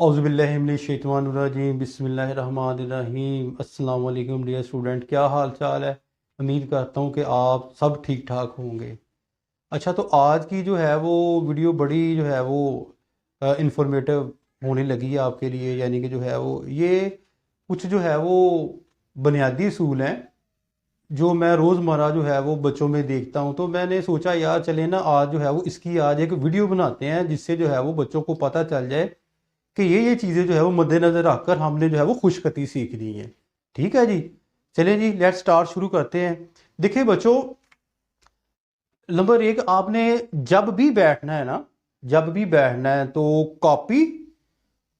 औज़ुबिल्लाहिमिनश्शैतानिर्रजीम बिस्मिल्लाहिर्रहमानिर्रहीम। अस्सलाम वालेकुम डियर स्टूडेंट, क्या हाल चाल है। उम्मीद करता हूँ कि आप सब ठीक ठाक होंगे। अच्छा, तो आज की जो है वो वीडियो बड़ी जो है वो इंफॉर्मेटिव होने लगी है आपके लिए। यानी कि जो है वो ये कुछ जो है वो बुनियादी असूल हैं जो मैं रोज़मर्रा जो है वो बच्चों में देखता हूँ। तो मैंने सोचा यार चले ना आज जो है वो इसकी आज एक वीडियो बनाते हैं जिससे जो है वो बच्चों को पता चल जाए कि ये चीज़ें जो है वो मद्देनज़र रखकर हमने जो है वो खुशखती सीखनी है। ठीक है जी, चलें जी, लेट्स स्टार्ट, शुरू करते हैं। देखिए बच्चों, नंबर एक, आपने जब भी बैठना है ना, जब भी बैठना है तो कॉपी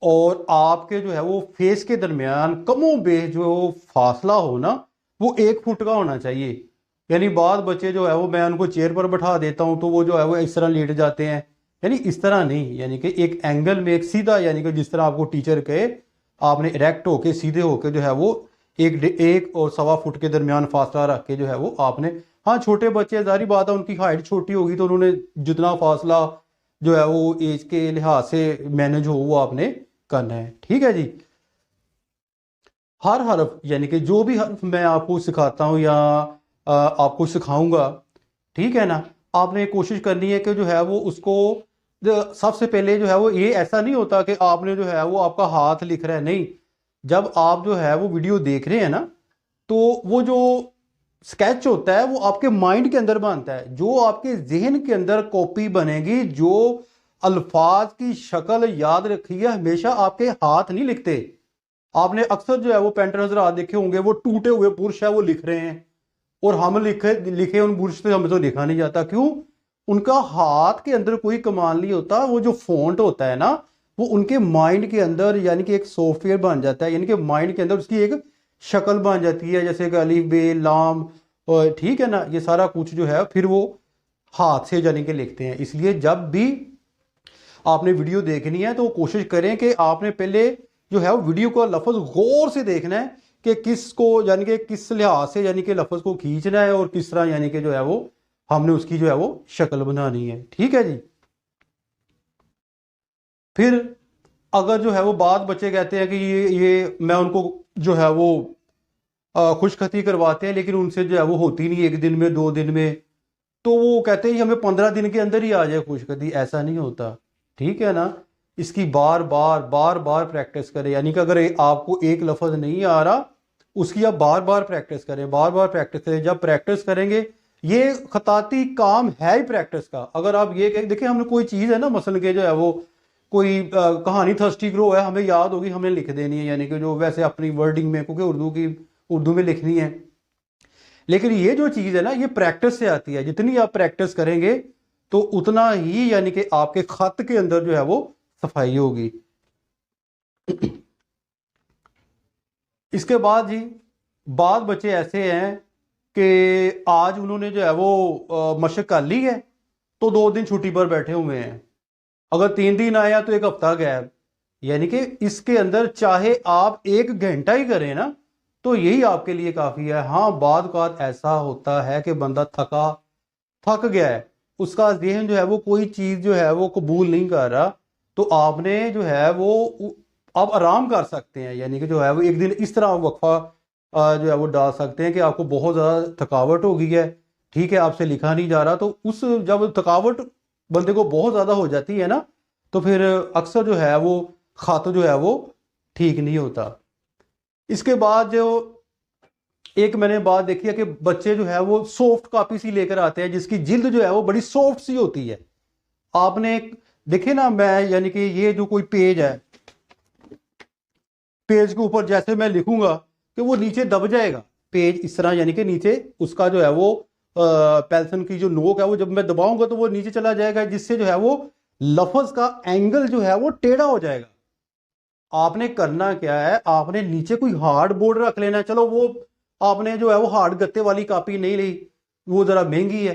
और आपके जो है वो फेस के दरमियान कमों बेश जो फासला हो ना, वो 1 फुट का होना चाहिए। यानी बाद बच्चे जो है वो मैं उनको चेयर पर बैठा देता हूँ तो वो जो है वो इस तरह लेट जाते हैं। यानी इस तरह नहीं, यानी कि एक एंगल में एक सीधा, यानी कि जिस तरह आपको टीचर कहे आपने इरेक्ट होके सीधे होके जो है वो एक और 1.25 फुट के दरमियान फासला रख के जो है वो आपने, हाँ छोटे बच्चे जारी बात है उनकी हाइट छोटी होगी तो उन्होंने जितना फासला जो है वो एज के लिहाज से मैनेज हो वो आपने करना है। ठीक है जी। हर हर्फ, यानी कि जो भी हर्फ मैं आपको सिखाता हूँ या आपको सिखाऊंगा, ठीक है ना, आपने कोशिश करनी है कि जो है वो उसको सबसे पहले जो है वो ये ऐसा नहीं होता कि आपने जो है वो आपका हाथ लिख रहा है, नहीं। जब आप जो है वो वीडियो देख रहे हैं ना, तो वो जो स्केच होता है वो आपके माइंड के अंदर बनता है, जो आपके जहन के अंदर कॉपी बनेगी, जो अल्फाज की शक्ल याद रखिए, हमेशा आपके हाथ नहीं लिखते। आपने अक्सर जो है वो पेंटर हजरात देखे होंगे, वो टूटे हुए बुरश है वो लिख रहे हैं और हम लिखे लिखे उन बुरश से हमें तो लिखा नहीं जाता। क्यों? उनका हाथ के अंदर कोई कमाल नहीं होता, वो जो फॉन्ट होता है ना वो उनके माइंड के अंदर यानी कि एक सॉफ्टवेयर बन जाता है, यानी कि माइंड के अंदर उसकी एक शक्ल बन जाती है, जैसे कि अलिफ बे लाम, और ठीक है ना, ये सारा कुछ जो है फिर वो हाथ से यानी कि लिखते हैं। इसलिए जब भी आपने वीडियो देखनी है तो कोशिश करें कि आपने पहले जो है वीडियो का लफ्ज गौर से देखना है कि किसको यानी कि किस लिहाज से यानी कि लफ्ज को खींचना है और किस तरह यानी कि जो है वो हमने उसकी जो है वो शक्ल बनानी है। ठीक है जी। फिर अगर जो है वो बात बच्चे कहते हैं कि ये मैं उनको जो है वो खुशखती करवाते हैं लेकिन उनसे जो है वो होती नहीं 1 दिन में 2 दिन में, तो वो कहते हैं हमें 15 दिन के अंदर ही आ जाए खुशखती। ऐसा नहीं होता, ठीक है ना। इसकी बार बार बार बार प्रैक्टिस करें, यानी कि अगर आपको एक लफ्ज़ नहीं आ रहा उसकी आप बार बार प्रैक्टिस करें, बार बार प्रैक्टिस करें। जब प्रैक्टिस करेंगे, ये खताती काम है ही प्रैक्टिस का। अगर आप ये देखिए, हमने कोई चीज़ है ना, मसलन के जो है वो कोई कहानी थर्स्टी ग्रो है, हमें याद होगी, हमने लिख देनी है, यानी कि जो वैसे अपनी वर्डिंग में, क्योंकि उर्दू में लिखनी है। लेकिन ये जो चीज़ है ना, ये प्रैक्टिस से आती है। जितनी आप प्रैक्टिस करेंगे तो उतना ही यानी कि आपके खत के अंदर जो है वो सफाई होगी। इसके बाद जी, बाद बच्चे ऐसे हैं कि आज उन्होंने जो है वो मशक कर ली है तो 2 दिन छुट्टी पर बैठे हुए हैं। अगर 3 दिन आया तो 1 हफ्ता गैप। यानी कि इसके अंदर चाहे आप 1 घंटा ही करें ना तो यही आपके लिए काफ़ी है। हाँ, बाद बात ऐसा होता है कि बंदा थक गया है, उसका जहन जो है वो कोई चीज़ जो है वो कबूल नहीं कर रहा, तो आपने जो है वो आप आराम कर सकते हैं। यानी कि जो है वो 1 दिन इस तरह वक्फा जो है वो डाल सकते हैं कि आपको बहुत ज़्यादा थकावट हो गई है, ठीक है, आपसे लिखा नहीं जा रहा, तो उस जब थकावट बंदे को बहुत ज़्यादा हो जाती है ना, तो फिर अक्सर जो है वो खत जो है वो ठीक नहीं होता। इसके बाद जो एक मैंने बात देखी है कि बच्चे जो है वो सॉफ्ट कॉपी सी लेकर आते हैं जिसकी जिल्द जो है वो बड़ी सॉफ्ट सी होती है। आपने देखे ना, मैं यानी कि ये जो कोई पेज है, पेज के ऊपर जैसे मैं लिखूंगा कि वो नीचे दब जाएगा पेज इस तरह, यानी कि नीचे उसका जो है वो पेंसिल की जो नोक है वो जब मैं दबाऊंगा तो वो नीचे चला जाएगा, जिससे जो है वो लफ्ज का एंगल जो है वो टेढ़ा हो जाएगा। आपने करना क्या है, आपने नीचे कोई हार्ड बोर्ड रख लेना है। चलो वो आपने जो है वो हार्ड गत्ते वाली कॉपी नहीं ली, वो ज़रा महंगी है,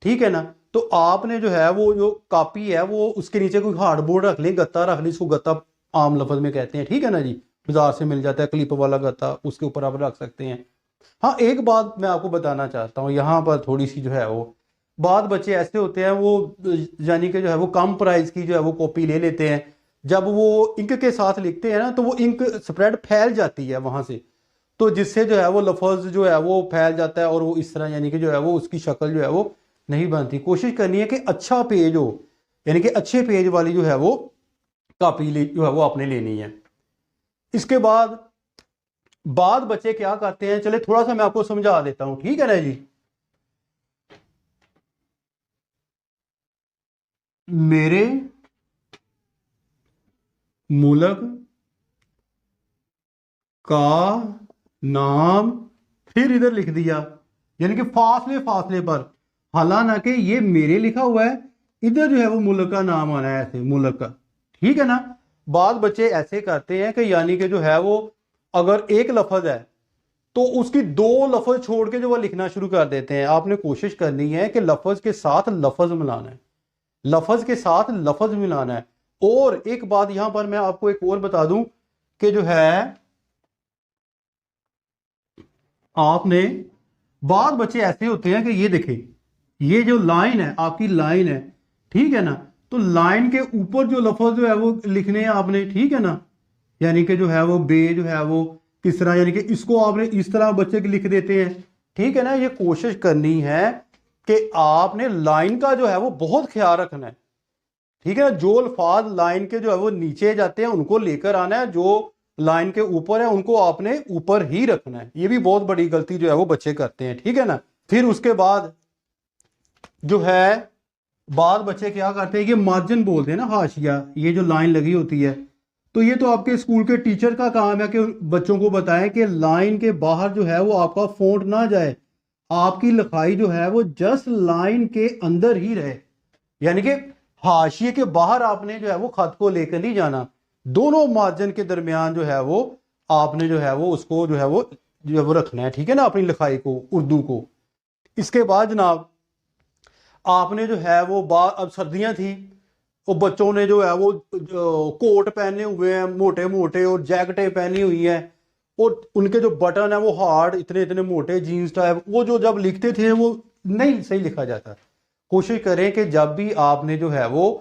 ठीक है ना, तो आपने जो है वो जो कॉपी है वो उसके नीचे कोई हार्ड बोर्ड रख लें, गत्ता रख लें, इसको गत्ता आम लफ्ज में कहते हैं, ठीक है ना जी, बाजार से मिल जाता है क्लिप वाला गत्ता, उसके ऊपर आप रख सकते हैं। हाँ, एक बात मैं आपको बताना चाहता हूँ यहाँ पर थोड़ी सी जो है वो, बाद बच्चे ऐसे होते हैं वो यानी कि जो है वो कम प्राइस की जो है वो कॉपी ले लेते हैं, जब वो इंक के साथ लिखते हैं ना तो वो इंक स्प्रेड फैल जाती है वहां से, तो जिससे जो है वो लफ्ज जो है वो फैल जाता है और वो इस तरह यानी कि जो है वो उसकी शक्ल जो है वो नहीं बनती। कोशिश करनी है कि अच्छा पेज हो, यानी कि अच्छे पेज वाली जो है वो कॉपी जो है वो आपने लेनी है। इसके बाद बच्चे क्या करते हैं, चले थोड़ा सा मैं आपको समझा देता हूं, ठीक है ना जी। मेरे मुल्क का नाम, फिर इधर लिख दिया, यानी कि फासले फासले पर, हालांकि ये मेरे लिखा हुआ है, इधर जो है वो मुल्क का नाम आना है ऐसे, मुल्क का, ठीक है ना। बाद बच्चे ऐसे करते हैं कि यानी कि जो है वो अगर एक लफ्ज है तो उसकी दो लफ्ज छोड़ के जो वो लिखना शुरू कर देते हैं। आपने कोशिश करनी है कि लफ्ज के साथ लफ्ज मिलाना है, लफ्ज के साथ लफ्ज मिलाना है। और एक बात यहां पर मैं आपको एक और बता दूं कि जो है आपने, बाद बच्चे ऐसे होते हैं कि ये देखें, ये जो लाइन है आपकी लाइन है, ठीक है ना, तो लाइन के ऊपर जो लफ्ज जो है वो लिखने हैं आपने, ठीक है ना। यानी कि जो है वो बे जो है वो किस तरह, यानी कि इसको आपने इस तरह बच्चे के लिख देते हैं, ठीक है ना। ये कोशिश करनी है कि आपने लाइन का जो है वो बहुत ख्याल रखना है, ठीक है ना। जो अल्फाज लाइन के जो है वो नीचे जाते हैं उनको लेकर आना है, जो लाइन के ऊपर है उनको आपने ऊपर ही रखना है। ये भी बहुत बड़ी गलती जो है वो बच्चे करते हैं, ठीक है ना। फिर उसके बाद जो है बाद बच्चे क्या करते हैं, ये मार्जिन बोलते हैं ना, हाशिया, ये जो लाइन लगी होती है, तो ये तो आपके स्कूल के टीचर का काम है कि बच्चों को बताएं कि लाइन के बाहर जो है वो आपका फॉन्ट ना जाए, आपकी लिखाई जो है वो जस्ट लाइन के अंदर ही रहे, यानी कि हाशिए के बाहर आपने जो है वो खत को लेकर नहीं जाना। दोनों मार्जिन के दरमियान जो है वो आपने जो है वो उसको जो है वो रखना है, ठीक है ना, अपनी लिखाई को, उर्दू को। इसके बाद जनाब आपने जो है वो अब सर्दियां थी, वो बच्चों ने जो है वो कोट पहने हुए हैं मोटे मोटे और जैकेटें पहनी हुई हैं, और उनके जो बटन है वो हार्ड, इतने इतने मोटे जीन्स टाइप, वो जो जब लिखते थे वो नहीं सही लिखा जाता। कोशिश करें कि जब भी आपने जो है वो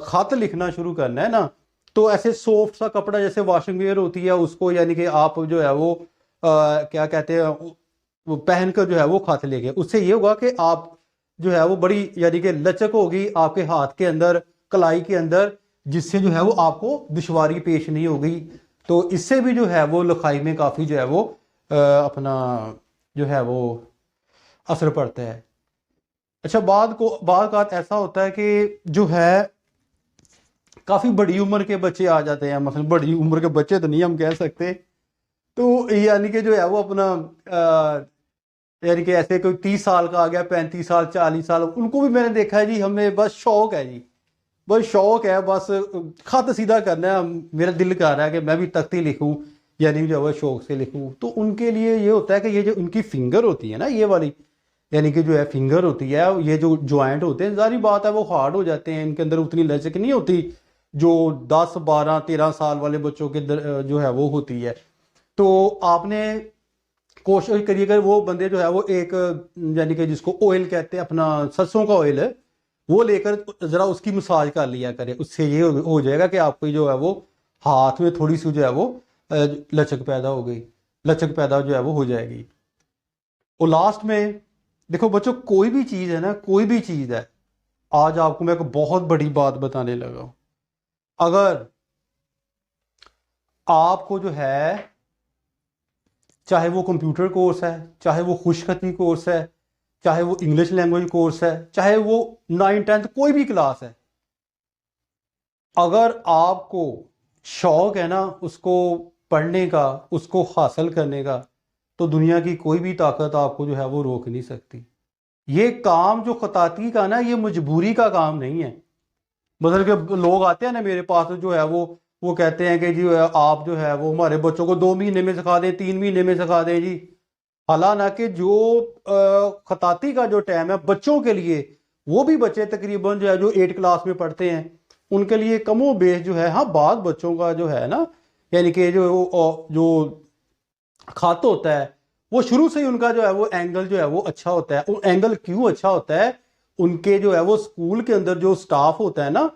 खत लिखना शुरू करना है ना, तो ऐसे सॉफ्ट सा कपड़ा जैसे वॉशिंग वेयर होती है उसको, यानी कि आप जो है वो क्या कहते हैं, वो पहन कर जो है वो खत लेके, उससे ये होगा कि आप जो है वो बड़ी यानी कि लचक होगी आपके हाथ के अंदर, कलाई के अंदर, जिससे जो है वो आपको दुश्वारी पेश नहीं होगी। तो इससे भी जो है वो लिखाई में काफ़ी जो है वो अपना जो है वो असर पड़ता है। अच्छा, बाद ऐसा होता है कि जो है काफ़ी बड़ी उम्र के बच्चे आ जाते हैं, मतलब बड़ी उम्र के बच्चे तो नहीं हम कह सकते, तो यानी कि जो है वो अपना यानी कि ऐसे कोई 30 साल का आ गया, 35 साल, 40 साल, उनको भी मैंने देखा है जी, हमें बस शौक है जी, बस शौक है, बस खत सीधा करना है, मेरा दिल कर रहा है कि मैं भी तख्ती लिखूं, यानी जो है शौक से लिखूं। तो उनके लिए ये होता है कि ये जो उनकी फिंगर होती है ना, ये वाली यानी कि जो है फिंगर होती है, ये जो ज्वाइंट होते हैं, सारी बात है वो हार्ड हो जाते हैं, इनके अंदर उतनी लचक नहीं होती जो 10 12 13 साल वाले बच्चों के अंदर जो है वो होती है। तो आपने कोशिश करिए अगर वो बंदे जो है वो एक यानी कि जिसको ऑयल कहते हैं, अपना सरसों का ऑयल है, वो लेकर जरा उसकी मसाज कर लिया करें, उससे ये हो जाएगा कि आपको जो है वो हाथ में थोड़ी सी जो है वो लचक पैदा हो गई, लचक पैदा जो है वो हो जाएगी। और लास्ट में देखो बच्चों, कोई भी चीज़ है ना, कोई भी चीज़ है, आज आपको मैं एक बहुत बड़ी बात बताने लगा हूं। अगर आपको जो है, चाहे वो कंप्यूटर कोर्स है, चाहे वो खुशखती कोर्स है, चाहे वो इंग्लिश लैंग्वेज कोर्स है, चाहे वो 9th 10th कोई भी क्लास है, अगर आपको शौक है ना उसको पढ़ने का, उसको हासिल करने का, तो दुनिया की कोई भी ताकत आपको जो है वो रोक नहीं सकती। ये काम जो खताती का ना, ये मजबूरी का काम नहीं है। मतलब कि लोग आते हैं ना मेरे पास जो है वो कहते हैं कि जी आप जो है वो हमारे बच्चों को 2 महीने में सिखा दें, 3 महीने में सिखा दें जी। हालांकि जो खताती का जो टाइम है बच्चों के लिए, वो भी बच्चे तकरीबन जो है जो 8 क्लास में पढ़ते हैं, उनके लिए कमो बेश जो है, हाँ बाद बच्चों का जो है ना, यानी कि जो खत होता है वो शुरू से ही उनका जो है वो एंगल जो है वो अच्छा होता है। वो एंगल क्यों अच्छा होता है, उनके जो है वो स्कूल के अंदर जो स्टाफ होता है ना,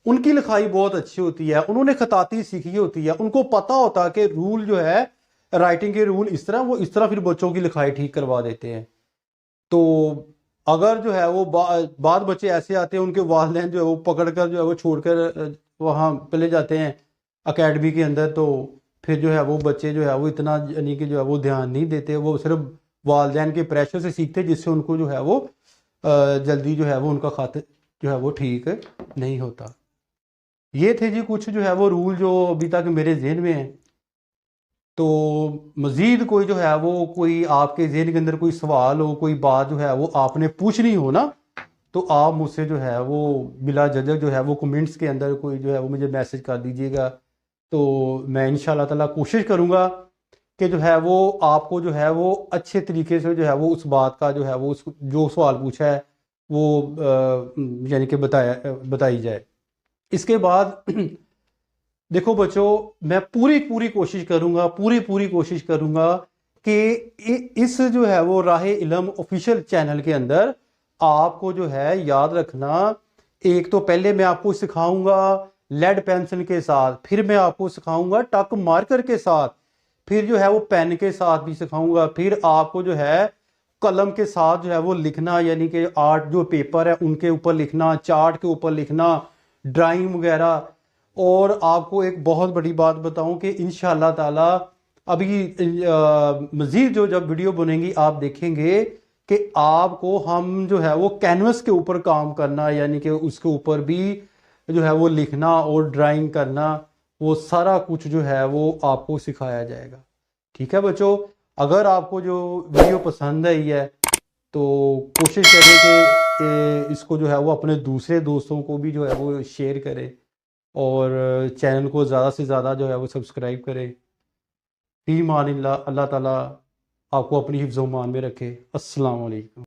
उनकी लिखाई बहुत अच्छी होती है, उन्होंने खताती सीखी होती है, उनको पता होता है कि रूल जो है राइटिंग के रूल इस तरह, वो इस तरह फिर बच्चों की लिखाई ठीक करवा देते हैं। तो अगर जो है वो बाद बच्चे ऐसे आते हैं, उनके वालिदैन जो है वो पकड़ कर जो है वो छोड़कर वहाँ चले जाते हैं अकेडमी के अंदर, तो फिर जो है वो बच्चे जो है वो इतना यानी कि जो है वो ध्यान नहीं देते, वो सिर्फ वालिदैन के प्रेशर से सीखते, जिससे उनको जो है वो जल्दी जो है वो उनका खाते जो है वो ठीक नहीं होता। ये थे जी कुछ जो है वो रूल जो अभी तक मेरे जहन में हैं। तो मज़ीद कोई जो है वो कोई आपके जहन के अंदर कोई सवाल हो, कोई बात जो है वो आपने पूछनी हो ना, तो आप मुझसे जो है वो बिला झिझक जो है वो कमेंट्स के अंदर कोई जो है वो मुझे मैसेज कर दीजिएगा। तो मैं इंशाल्लाह ताला कोशिश करूँगा कि जो है वो आपको जो है वो अच्छे तरीके से जो है वो उस बात का जो है वो उस जो सवाल पूछा है वो यानी कि बताई जाए। इसके बाद देखो बच्चों, मैं पूरी पूरी कोशिश करूंगा, पूरी कोशिश करूंगा कि इस जो है वो राहे इल्म ऑफिशियल चैनल के अंदर आपको जो है याद रखना, एक तो पहले मैं आपको सिखाऊंगा लेड पेंसिल के साथ, फिर मैं आपको सिखाऊंगा टक मार्कर के साथ, फिर जो है वो पेन के साथ भी सिखाऊंगा, फिर आपको जो है कलम के साथ जो है वो लिखना, यानी कि आर्ट जो पेपर है उनके ऊपर लिखना, चार्ट के ऊपर लिखना, ड्राइंग वगैरह। और आपको एक बहुत बड़ी बात बताऊं कि इंशाल्लाह ताला अभी मज़ीद जो जब वीडियो बनेंगी आप देखेंगे कि आपको हम जो है वो कैनवस के ऊपर काम करना, यानी कि उसके ऊपर भी जो है वो लिखना और ड्राइंग करना, वो सारा कुछ जो है वो आपको सिखाया जाएगा। ठीक है बच्चों, अगर आपको जो वीडियो पसंद आई है तो कोशिश करें कि इसको जो है वो अपने दूसरे दोस्तों को भी जो है वो शेयर करें, और चैनल को ज़्यादा से ज़्यादा जो है वो सब्सक्राइब करें। फी मान अल्लाह ताला आपको अपनी हिफ्ज़-ओ-मान में रखे। अस्सलाम वालेकुम।